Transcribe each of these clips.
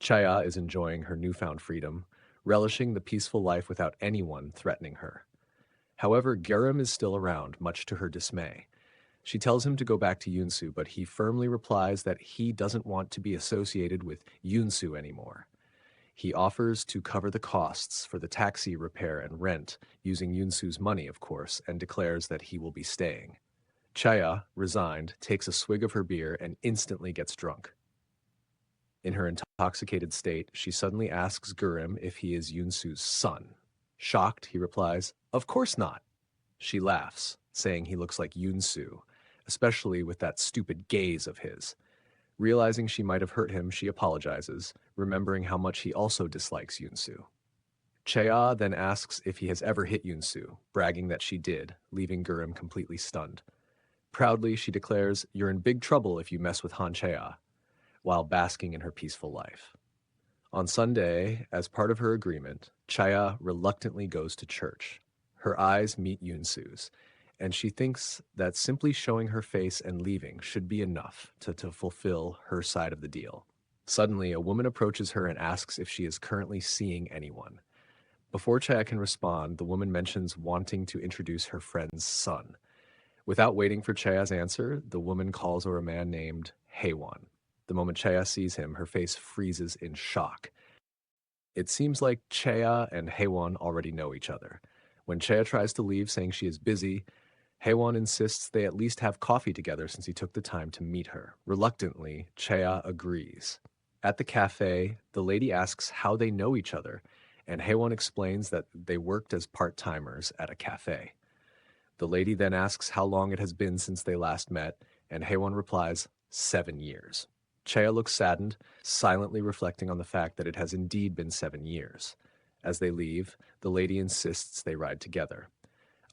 Chaya is enjoying her newfound freedom, relishing the peaceful life without anyone threatening her. However, Garam is still around, much to her dismay. She tells him to go back to Yunsu, but he firmly replies that he doesn't want to be associated with Yunsu anymore. He offers to cover the costs for the taxi repair and rent, using Yunsu's money, of course, and declares that he will be staying. Chaya, resigned, takes a swig of her beer and instantly gets drunk. In her intoxicated state, she suddenly asks Gurim if he is Yunsu's son. Shocked, he replies, "Of course not." She laughs, saying he looks like Yunsu, especially with that stupid gaze of his. Realizing she might have hurt him, she apologizes, remembering how much he also dislikes Yunsu. Chea then asks if he has ever hit Yunsu, bragging that she did, leaving Gurim completely stunned. Proudly, she declares, "You're in big trouble if you mess with Han Chea," while basking in her peaceful life. On Sunday, as part of her agreement, Chaya reluctantly goes to church. Her eyes meet Yunsu's, and she thinks that simply showing her face and leaving should be enough to fulfill her side of the deal. Suddenly, a woman approaches her and asks if she is currently seeing anyone. Before Chaya can respond, the woman mentions wanting to introduce her friend's son. Without waiting for Chaya's answer, the woman calls over a man named Heywan. The moment Chaya sees him, her face freezes in shock. It seems like Chaya and Heywan already know each other. When Chaya tries to leave, saying she is busy, Heywan insists they at least have coffee together since he took the time to meet her. Reluctantly, Chaya agrees. At the cafe, the lady asks how they know each other, and Heywan explains that they worked as part-timers at a cafe. The lady then asks how long it has been since they last met, and Heywan replies, 7 years. Chaya looks saddened, silently reflecting on the fact that it has indeed been 7 years. As they leave, the lady insists they ride together.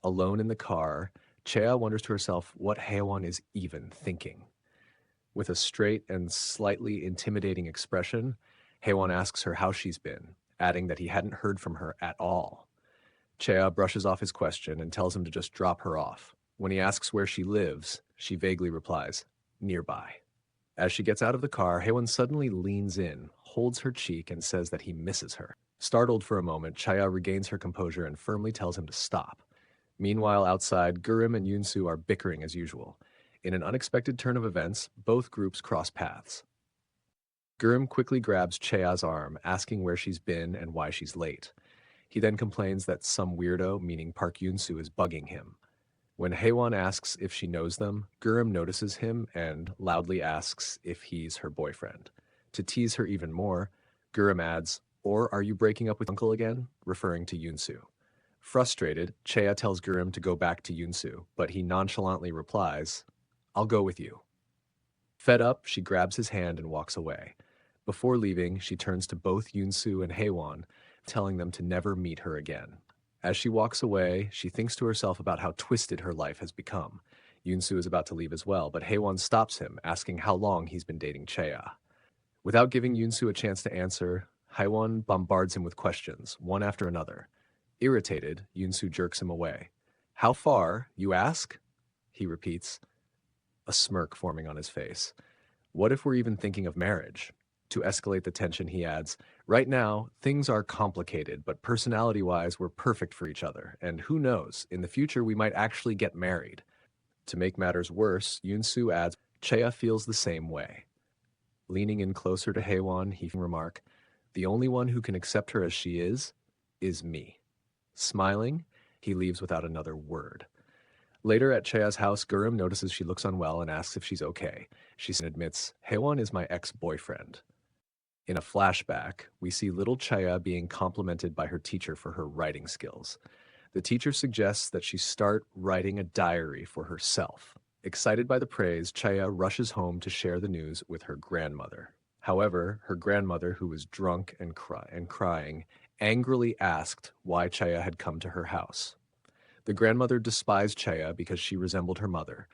Alone in the car, Chaya wonders to herself what Heywan is even thinking. With a straight and slightly intimidating expression, Heywan asks her how she's been, adding that he hadn't heard from her at all. Chaya brushes off his question and tells him to just drop her off. When he asks where she lives, she vaguely replies, "Nearby." As she gets out of the car, Heywan suddenly leans in, holds her cheek, and says that he misses her. Startled for a moment, Chaya regains her composure and firmly tells him to stop. Meanwhile, outside, Gurim and Yunsu are bickering as usual. In an unexpected turn of events, both groups cross paths. Gurim quickly grabs Chaya's arm, asking where she's been and why she's late. He then complains that some weirdo, meaning Park Yunsu, is bugging him. When Heywan asks if she knows them, Gurim notices him and loudly asks if he's her boyfriend. To tease her even more, Gurim adds, "Or are you breaking up with Uncle again?" referring to Yunsu. Frustrated, Chaya tells Gurim to go back to Yunsu, but he nonchalantly replies, "I'll go with you." Fed up, she grabs his hand and walks away. Before leaving, she turns to both Yunsu and Heywan, telling them to never meet her again. As she walks away, she thinks to herself about how twisted her life has become. Yunsu is about to leave as well, but Heywan stops him, asking how long he's been dating Chaya. Without giving Yunsu a chance to answer, Heywan bombards him with questions, one after another. Irritated, Yunsu jerks him away. "How far, you ask?" he repeats, a smirk forming on his face. "What if we're even thinking of marriage?" To escalate the tension, he adds, "Right now, things are complicated, but personality-wise, we're perfect for each other, and who knows, in the future we might actually get married." To make matters worse, Yunsu adds, "Chaya feels the same way." Leaning in closer to Heywan, he can remark, "The only one who can accept her as she is me." Smiling, he leaves without another word. Later at Chaya's house, Gurim notices she looks unwell and asks if she's okay. She admits, "Heywan is my ex-boyfriend." In a flashback, we see little Chaya being complimented by her teacher for her writing skills. The teacher suggests that she start writing a diary for herself. Excited by the praise, Chaya rushes home to share the news with her grandmother. However, her grandmother, who was drunk and crying, angrily asked why Chaya had come to her house. The grandmother despised Chaya because she resembled her mother,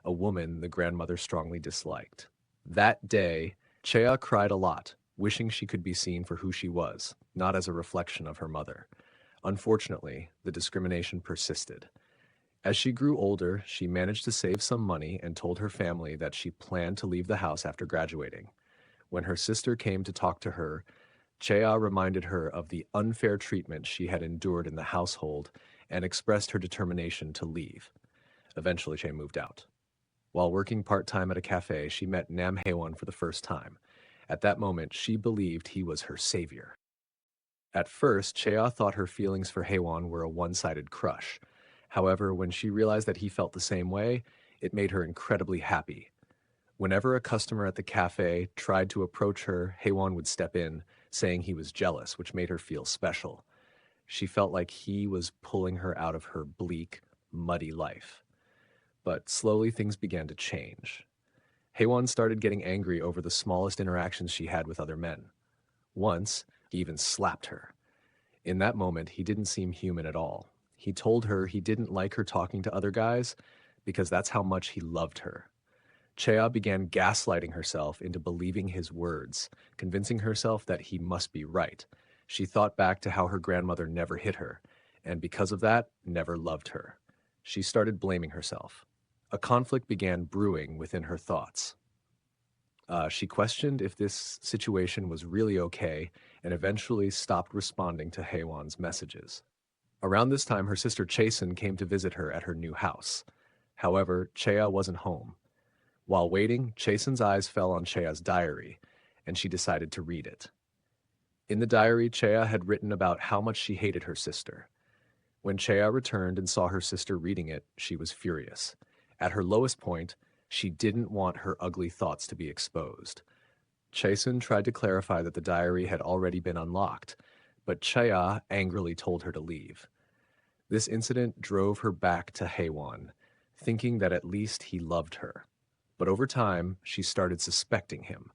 a woman the grandmother strongly disliked. That day, Chaya cried a lot, wishing she could be seen for who she was, not as a reflection of her mother. Unfortunately, the discrimination persisted. As she grew older, she managed to save some money and told her family that she planned to leave the house after graduating. When her sister came to talk to her, Chea reminded her of the unfair treatment she had endured in the household and expressed her determination to leave. Eventually, Chea moved out. While working part-time at a cafe, she met Nam Haewon for the first time. At that moment, she believed he was her savior. At first, Chea thought her feelings for Haewon were a one-sided crush. However, when she realized that he felt the same way, it made her incredibly happy. Whenever a customer at the cafe tried to approach her, Haewon would step in, saying he was jealous, which made her feel special. She felt like he was pulling her out of her bleak, muddy life. But slowly things began to change. Haewon started getting angry over the smallest interactions she had with other men. Once, he even slapped her. In that moment, he didn't seem human at all. He told her he didn't like her talking to other guys because that's how much he loved her. Chea began gaslighting herself into believing his words, convincing herself that he must be right. She thought back to how her grandmother never hit her, and because of that, never loved her. She started blaming herself. A conflict began brewing within her thoughts. She questioned if this situation was really okay and eventually stopped responding to Haewon's messages. Around this time, her sister Chasen came to visit her at her new house. However, Chea wasn't home. While waiting, Chasen's eyes fell on Chea's diary, and she decided to read it. In the diary, Chea had written about how much she hated her sister. When Chea returned and saw her sister reading it, she was furious. At her lowest point, she didn't want her ugly thoughts to be exposed. Chasen tried to clarify that the diary had already been unlocked, but Chea angrily told her to leave. This incident drove her back to Haewon, thinking that at least he loved her. But over time, she started suspecting him.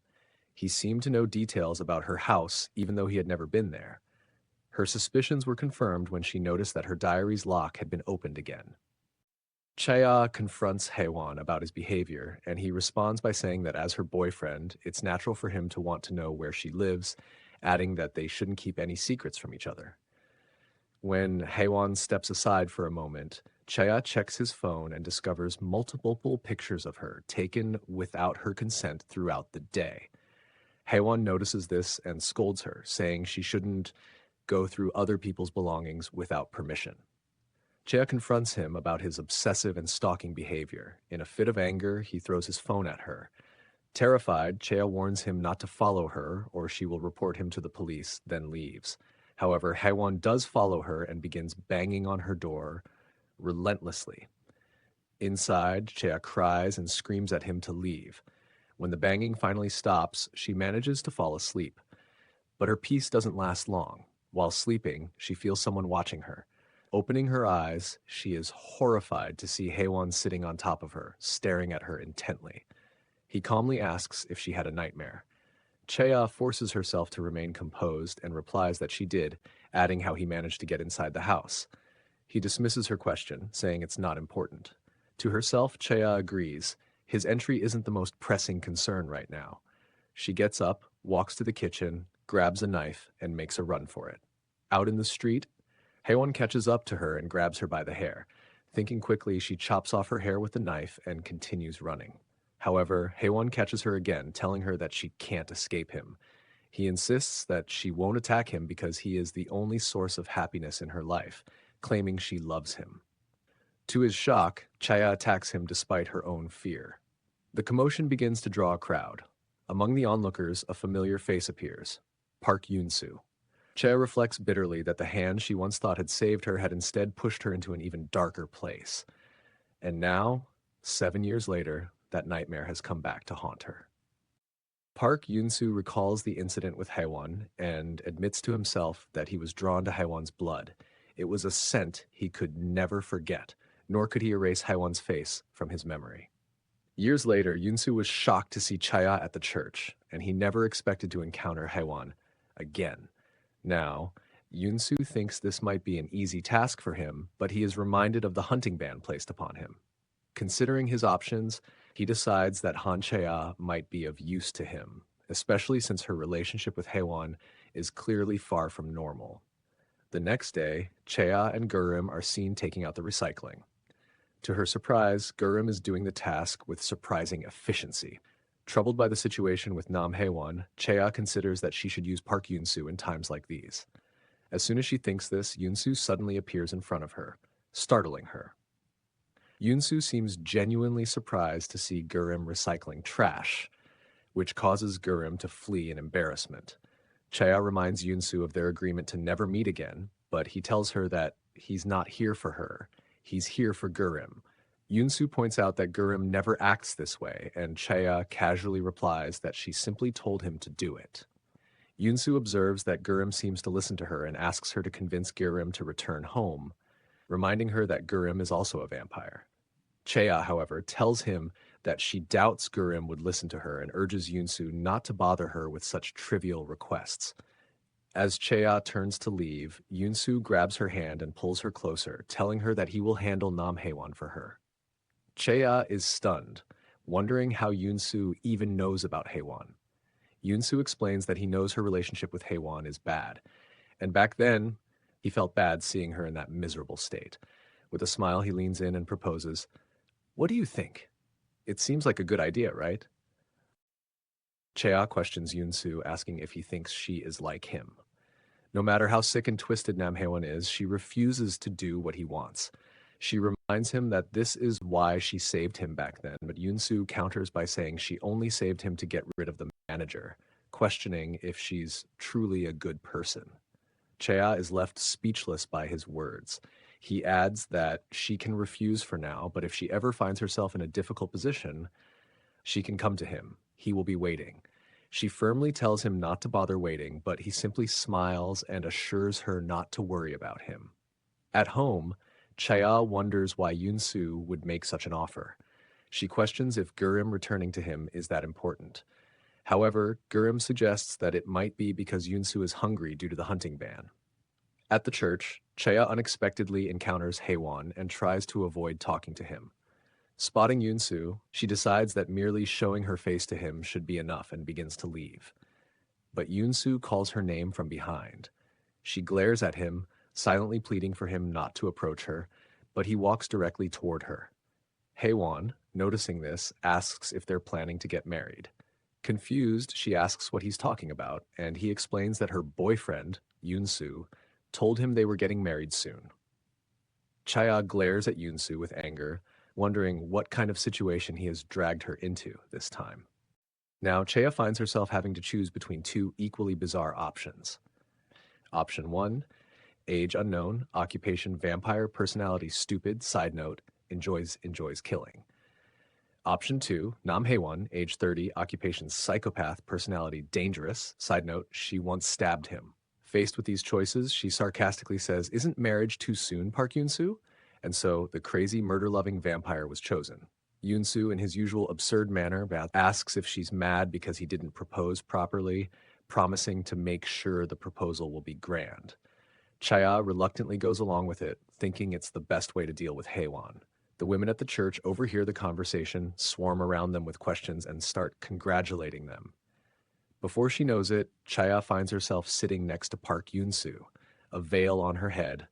He seemed to know details about her house, even though he had never been there. Her suspicions were confirmed when she noticed that her diary's lock had been opened again. Chea confronts Haewon about his behavior, and he responds by saying that as her boyfriend, it's natural for him to want to know where she lives, adding that they shouldn't keep any secrets from each other. When Haewon steps aside for a moment, Chea checks his phone and discovers multiple pictures of her taken without her consent throughout the day. Haewon notices this and scolds her, saying she shouldn't go through other people's belongings without permission. Chea confronts him about his obsessive and stalking behavior. In a fit of anger, he throws his phone at her. Terrified, Chea warns him not to follow her or she will report him to the police, then leaves. Haewon Haewon does follow her and begins banging on her door relentlessly. Inside, Chea cries and screams at him to leave. When the banging finally stops, she manages to fall asleep. But her peace doesn't last long. While sleeping, she feels someone watching her. Opening her eyes, she is horrified to see Haewon sitting on top of her, staring at her intently. He calmly asks if she had a nightmare. Chea forces herself to remain composed and replies that she did, adding how he managed to get inside the house. He dismisses her question, saying it's not important. To herself, Chea agrees. His entry isn't the most pressing concern right now. She gets up, walks to the kitchen, grabs a knife, and makes a run for it. Out in the street, Haewon catches up to her and grabs her by the hair. Thinking quickly, she chops off her hair with the knife and continues running. However, Haewon catches her again, telling her that she can't escape him. He insists that she won't attack him because he is the only source of happiness in her life, claiming she loves him. To his shock, Chea attacks him despite her own fear. The commotion begins to draw a crowd. Among the onlookers, a familiar face appears, Park Yunsu. Chea reflects bitterly that the hand she once thought had saved her had instead pushed her into an even darker place. And now, 7 years later, that nightmare has come back to haunt her. Park Yunsu recalls the incident with Haewon and admits to himself that he was drawn to Haewon's blood. It was a scent he could never forget, nor could he erase Haewon's face from his memory. Years later, Yunsu was shocked to see Chea at the church, and he never expected to encounter Haewon again. Now, Yunsu thinks this might be an easy task for him, but he is reminded of the hunting ban placed upon him. Considering his options, he decides that Han Chea might be of use to him, especially since her relationship with Haewon is clearly far from normal. The next day, Chea and Gurim are seen taking out the recycling. To her surprise, Gurim is doing the task with surprising efficiency. Troubled by the situation with Nam Haewon, Chea considers that she should use Park Yunsu in times like these. As soon as she thinks this, Yunsu suddenly appears in front of her, startling her. Yunsu seems genuinely surprised to see Gurim recycling trash, which causes Gurim to flee in embarrassment. Chea reminds Yunsu of their agreement to never meet again, but he tells her that he's not here for her. He's here for Gurim. Yunsu points out that Gurim never acts this way, and Chea casually replies that she simply told him to do it. Yunsu observes that Gurim seems to listen to her and asks her to convince Gurim to return home, reminding her that Gurim is also a vampire. Chea, however, tells him that she doubts Gurim would listen to her and urges Yunsu not to bother her with such trivial requests. As Chea turns to leave, Yunsu grabs her hand and pulls her closer, telling her that he will handle Nam Haewon for her. Chea is stunned, wondering how Yunsu even knows about Haewon. Yunsu explains that he knows her relationship with Haewon is bad, and back then, he felt bad seeing her in that miserable state. With a smile, he leans in and proposes, "What do you think? It seems like a good idea, right?" Chea questions Yunsu, asking if he thinks she is like him. No matter how sick and twisted Nam Haewon is, she refuses to do what he wants. She reminds him that this is why she saved him back then, but Yunsu counters by saying she only saved him to get rid of the manager, questioning if she's truly a good person. Chea is left speechless by his words. He adds that she can refuse for now, but if she ever finds herself in a difficult position, she can come to him. He will be waiting. She firmly tells him not to bother waiting, but he simply smiles and assures her not to worry about him. At home, Chea wonders why Yunsu would make such an offer. She questions if Gurim returning to him is that important. However, Gurim suggests that it might be because Yunsu is hungry due to the hunting ban. At the church, Chea unexpectedly encounters Haewon and tries to avoid talking to him. Spotting Yunsu, she decides that merely showing her face to him should be enough and begins to leave. But Yunsu calls her name from behind. She glares at him, silently pleading for him not to approach her, but he walks directly toward her. Haewon, noticing this, asks if they're planning to get married. Confused, she asks what he's talking about, and he explains that her boyfriend, Yunsu, told him they were getting married soon. Chea glares at Yunsu with anger, wondering what kind of situation he has dragged her into this time. Now, Chea finds herself having to choose between two equally bizarre options. Option 1, age unknown, occupation vampire, personality stupid, side note, enjoys killing. Option 2, Nam Haewon, age 30, occupation psychopath, personality dangerous, side note, she once stabbed him. Faced with these choices, she sarcastically says, "Isn't marriage too soon, Park Yunsu?" And so the crazy murder-loving vampire was chosen. Yunsu, in his usual absurd manner, asks if she's mad because he didn't propose properly, promising to make sure the proposal will be grand. Chea reluctantly goes along with it, thinking it's the best way to deal with Haewon. The women at the church overhear the conversation, swarm around them with questions, and start congratulating them. Before she knows it, Chea finds herself sitting next to Park Yunsu, a veil on her head,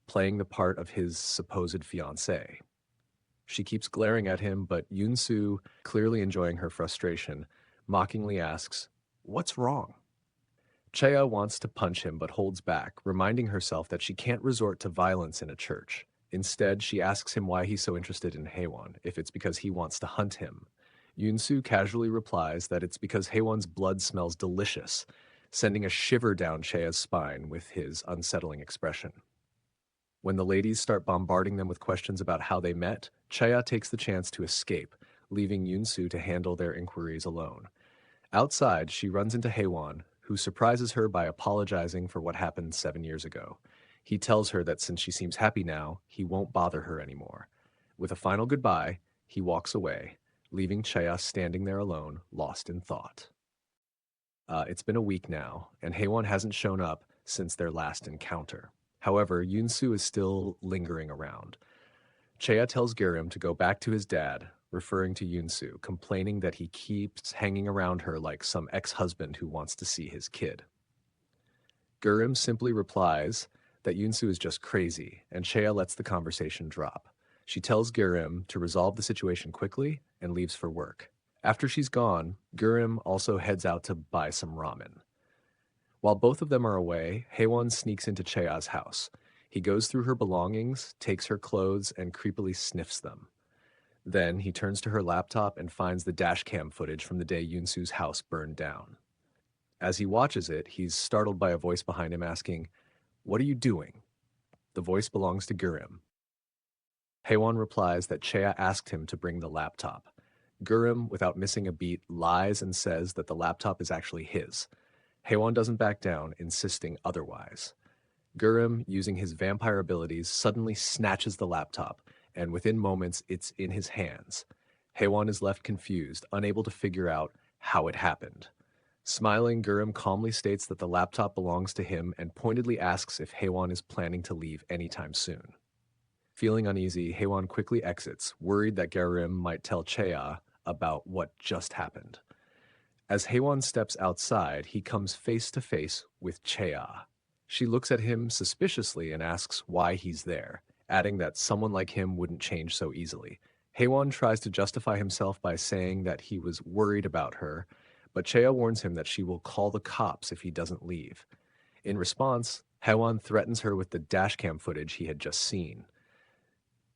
playing the part of his supposed fiancé. She keeps glaring at him, but Yunsu, clearly enjoying her frustration, mockingly asks, "What's wrong?" Chea wants to punch him but holds back, reminding herself that she can't resort to violence in a church. Instead, she asks him why he's so interested in Haewon, if it's because he wants to hunt him. Yunsu casually replies that it's because Haewon's blood smells delicious, sending a shiver down Chea's spine with his unsettling expression. When the ladies start bombarding them with questions about how they met, Chea takes the chance to escape, leaving Yunsu to handle their inquiries alone. Outside, she runs into Haewon, who surprises her by apologizing for what happened 7 years ago. He tells her that since she seems happy now, he won't bother her anymore. With a final goodbye, he walks away, leaving Chea standing there alone, lost in thought. It's been a week now, and Haewon hasn't shown up since their last encounter. However, Yunsu is still lingering around. Chea tells Gurim to go back to his dad, referring to Yunsu, complaining that he keeps hanging around her like some ex-husband who wants to see his kid. Gurim simply replies that Yunsu is just crazy, and Chea lets the conversation drop. She tells Gurim to resolve the situation quickly and leaves for work. After she's gone, Gurim also heads out to buy some ramen. While both of them are away, Haewon sneaks into Chea's house. He goes through her belongings, takes her clothes, and creepily sniffs them. Then he turns to her laptop and finds the dashcam footage from the day Yunsu's house burned down. As he watches it, he's startled by a voice behind him asking, "What are you doing?" The voice belongs to Gurim. Haewon replies that Chea asked him to bring the laptop. Gurim, without missing a beat, lies and says that the laptop is actually his. Haewon doesn't back down, insisting otherwise. Gurim, using his vampire abilities, suddenly snatches the laptop, and within moments it's in his hands. Haewon is left confused, unable to figure out how it happened. Smiling, Gurim calmly states that the laptop belongs to him and pointedly asks if Haewon is planning to leave anytime soon. Feeling uneasy, Haewon quickly exits, worried that Gurim might tell Chea about what just happened. As Haewon steps outside, he comes face to face with Chea. She looks at him suspiciously and asks why he's there, adding that someone like him wouldn't change so easily. Haewon tries to justify himself by saying that he was worried about her, but Chea warns him that she will call the cops if he doesn't leave. In response, Haewon threatens her with the dashcam footage he had just seen.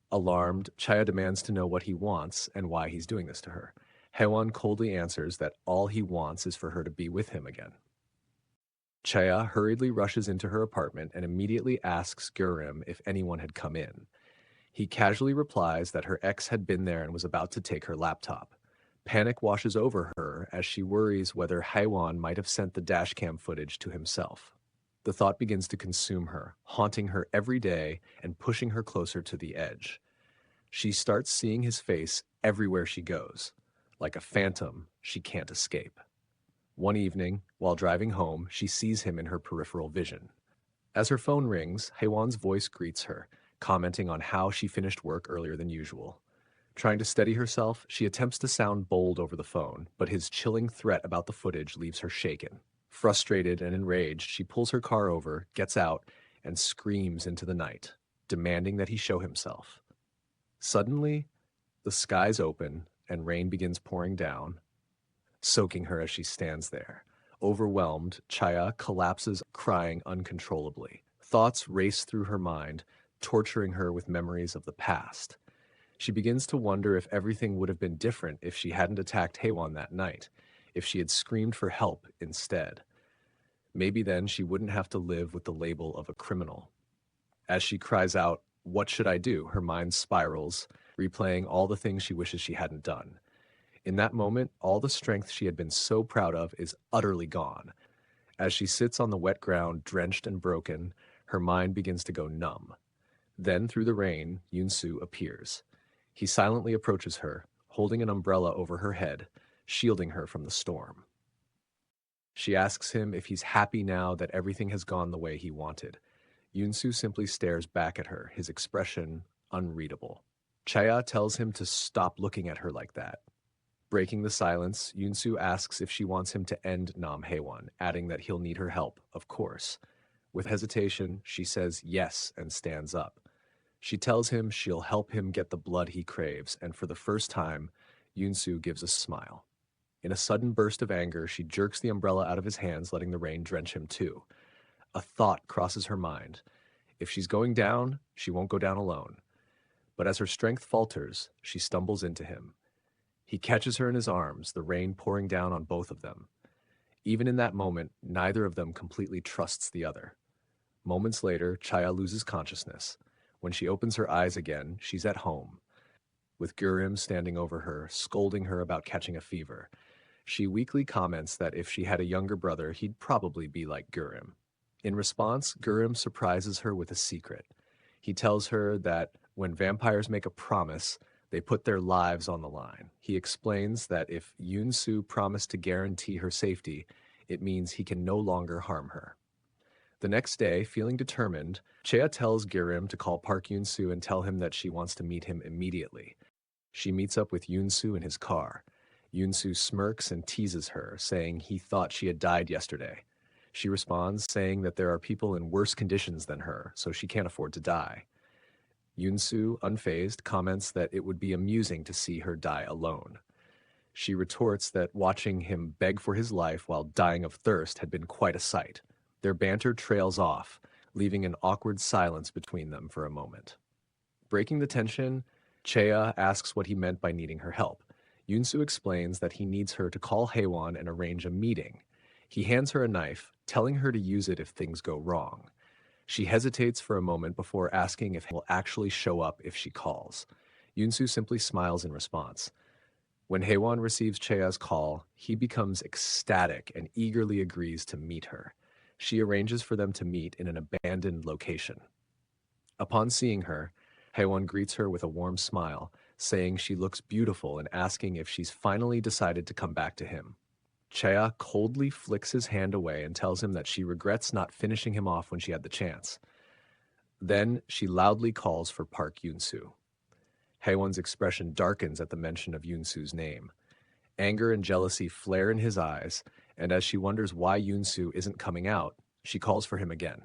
Alarmed, Chea demands to know what he wants and why he's doing this to her. Haewon coldly answers that all he wants is for her to be with him again. Chea hurriedly rushes into her apartment and immediately asks Gurim if anyone had come in. He casually replies that her ex had been there and was about to take her laptop. Panic washes over her as she worries whether Haewon might have sent the dashcam footage to himself. The thought begins to consume her, haunting her every day and pushing her closer to the edge. She starts seeing his face everywhere she goes. Like a phantom, she can't escape. One evening, while driving home, she sees him in her peripheral vision. As her phone rings, Haewon's voice greets her, commenting on how she finished work earlier than usual. Trying to steady herself, she attempts to sound bold over the phone, but his chilling threat about the footage leaves her shaken. Frustrated and enraged, she pulls her car over, gets out, and screams into the night, demanding that he show himself. Suddenly, the skies open and rain begins pouring down, soaking her as she stands there. Overwhelmed, Chea collapses, crying uncontrollably. Thoughts race through her mind, torturing her with memories of the past. She begins to wonder if everything would have been different if she hadn't attacked Haewon that night, if she had screamed for help instead. Maybe then she wouldn't have to live with the label of a criminal. As she cries out, "What should I do?" her mind spirals, replaying all the things she wishes she hadn't done. In that moment, all the strength she had been so proud of is utterly gone. As she sits on the wet ground, drenched and broken, her mind begins to go numb. Then, through the rain, Yunsu appears. He silently approaches her, holding an umbrella over her head, shielding her from the storm. She asks him if he's happy now that everything has gone the way he wanted. Yunsu simply stares back at her, his expression unreadable. Chea tells him to stop looking at her like that. Breaking the silence, Yunsu asks if she wants him to end Nam Haewon, adding that he'll need her help, of course. With hesitation, she says yes and stands up. She tells him she'll help him get the blood he craves, and for the first time, Yunsu gives a smile. In a sudden burst of anger, she jerks the umbrella out of his hands, letting the rain drench him too. A thought crosses her mind. If she's going down, she won't go down alone. But as her strength falters, she stumbles into him. He catches her in his arms, the rain pouring down on both of them. Even in that moment, neither of them completely trusts the other. Moments later, Chea loses consciousness. When she opens her eyes again, she's at home, with Gurim standing over her, scolding her about catching a fever. She weakly comments that if she had a younger brother, he'd probably be like Gurim. In response, Gurim surprises her with a secret. He tells her that when vampires make a promise, they put their lives on the line. He explains that if Yunsu promised to guarantee her safety, it means he can no longer harm her. The next day, feeling determined, Chea tells Gurim to call Park Yunsu and tell him that she wants to meet him immediately. She meets up with Yunsu in his car. Yunsu smirks and teases her, saying he thought she had died yesterday. She responds, saying that there are people in worse conditions than her, so she can't afford to die. Yunsu, unfazed, comments that it would be amusing to see her die alone. She retorts that watching him beg for his life while dying of thirst had been quite a sight. Their banter trails off, leaving an awkward silence between them for a moment. Breaking the tension, Chea asks what he meant by needing her help. Yunsu explains that he needs her to call Haewon and arrange a meeting. He hands her a knife, telling her to use it if things go wrong. She hesitates for a moment before asking if he will actually show up if she calls. Yunsu simply smiles in response. When Haewon receives Chea's call, he becomes ecstatic and eagerly agrees to meet her. She arranges for them to meet in an abandoned location. Upon seeing her, Haewon greets her with a warm smile, saying she looks beautiful and asking if she's finally decided to come back to him. Chea coldly flicks his hand away and tells him that she regrets not finishing him off when she had the chance. Then she loudly calls for Park Yunsu. Haewon's expression darkens at the mention of Yunsu's name. Anger and jealousy flare in his eyes, and as she wonders why Yunsu isn't coming out, she calls for him again.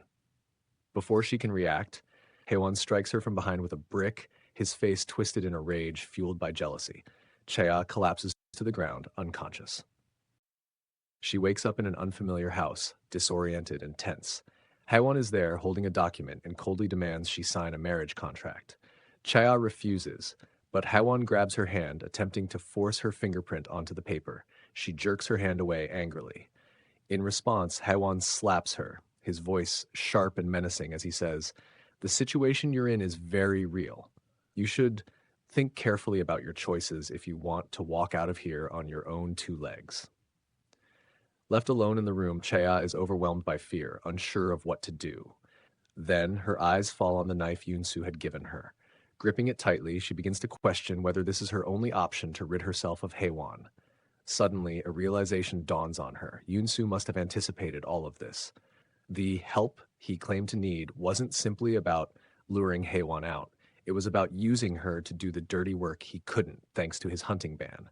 Before she can react, Haewon strikes her from behind with a brick, his face twisted in a rage fueled by jealousy. Chea collapses to the ground, unconscious. She wakes up in an unfamiliar house, disoriented and tense. Haewon is there holding a document and coldly demands she sign a marriage contract. Chea refuses, but Haewon grabs her hand, attempting to force her fingerprint onto the paper. She jerks her hand away angrily. In response, Haewon slaps her, his voice sharp and menacing as he says, "The situation you're in is very real. You should think carefully about your choices if you want to walk out of here on your own two legs." Left alone in the room, Chea is overwhelmed by fear, unsure of what to do. Then her eyes fall on the knife Yunsu had given her. Gripping it tightly, she begins to question whether this is her only option to rid herself of Haewon. Suddenly, a realization dawns on her. Yunsu must have anticipated all of this. The help he claimed to need wasn't simply about luring Haewon out. It was about using her to do the dirty work he couldn't, thanks to his hunting ban.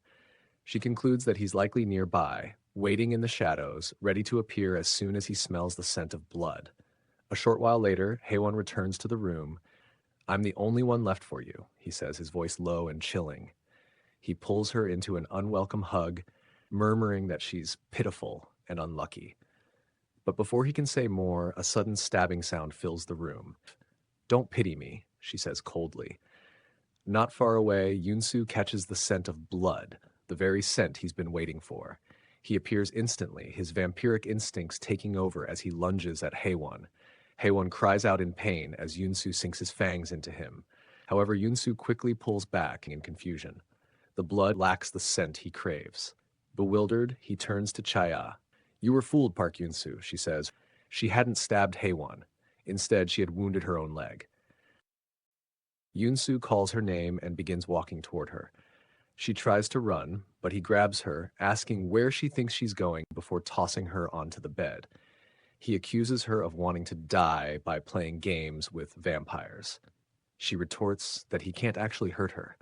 She concludes that he's likely nearby, waiting in the shadows, ready to appear as soon as he smells the scent of blood. A short while later, Haewon returns to the room. "I'm the only one left for you," he says, his voice low and chilling. He pulls her into an unwelcome hug, murmuring that she's pitiful and unlucky. But before he can say more, a sudden stabbing sound fills the room. "Don't pity me," she says coldly. Not far away, Yunsu catches the scent of blood, the very scent he's been waiting for. He appears instantly, his vampiric instincts taking over as he lunges at Haewon. Haewon cries out in pain as Yunsu sinks his fangs into him. However, Yunsu quickly pulls back in confusion. The blood lacks the scent he craves. Bewildered, he turns to Chea. "You were fooled, Park Yunsu," she says. She hadn't stabbed Haewon. Instead, she had wounded her own leg. Yunsu calls her name and begins walking toward her. She tries to run, but he grabs her, asking where she thinks she's going before tossing her onto the bed. He accuses her of wanting to die by playing games with vampires. She retorts that he can't actually hurt her.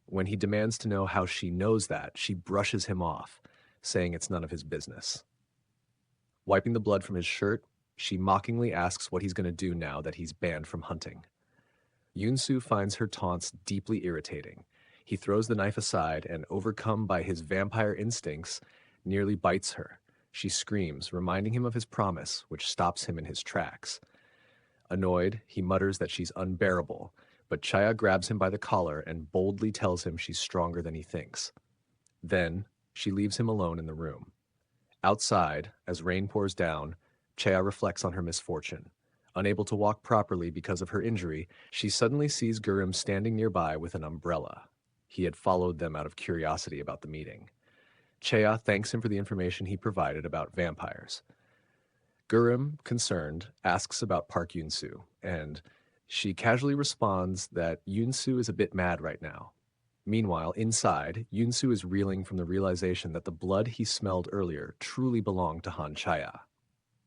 When he demands to know how she knows that, she brushes him off, saying it's none of his business. Wiping the blood from his shirt, she mockingly asks what he's going to do now that he's banned from hunting. Yunsu finds her taunts deeply irritating. He throws the knife aside and, overcome by his vampire instincts, nearly bites her. She screams, reminding him of his promise, which stops him in his tracks. Annoyed, he mutters that she's unbearable, but Chea grabs him by the collar and boldly tells him she's stronger than he thinks. Then, she leaves him alone in the room. Outside, as rain pours down, Chea reflects on her misfortune. Unable to walk properly because of her injury, she suddenly sees Gurim standing nearby with an umbrella. He had followed them out of curiosity about the meeting. Chea thanks him for the information he provided about vampires. Gurim, concerned, asks about Park Yunsu, and she casually responds that Yunsu is a bit mad right now. Meanwhile, inside, Yunsu is reeling from the realization that the blood he smelled earlier truly belonged to Han Chea.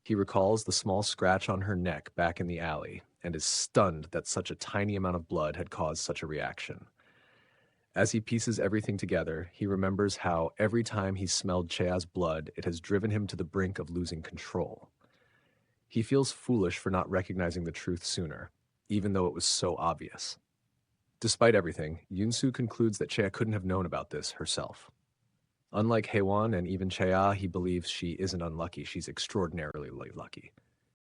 He recalls the small scratch on her neck back in the alley and is stunned that such a tiny amount of blood had caused such a reaction. As he pieces everything together, he remembers how every time he smelled Chea's blood, it has driven him to the brink of losing control. He feels foolish for not recognizing the truth sooner, even though it was so obvious. Despite everything, Yunsu concludes that Chea couldn't have known about this herself. Unlike Haewon and even Chea, he believes she isn't unlucky, she's extraordinarily lucky.